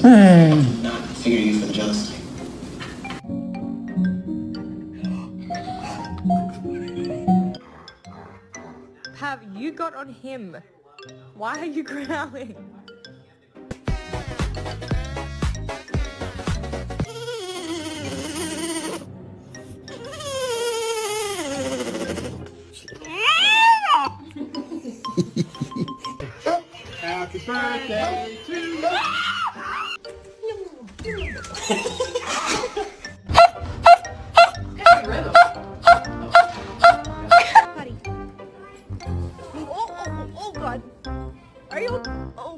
Not figure you for the jealousy. Have you got on him? Why are you growling? Happy birthday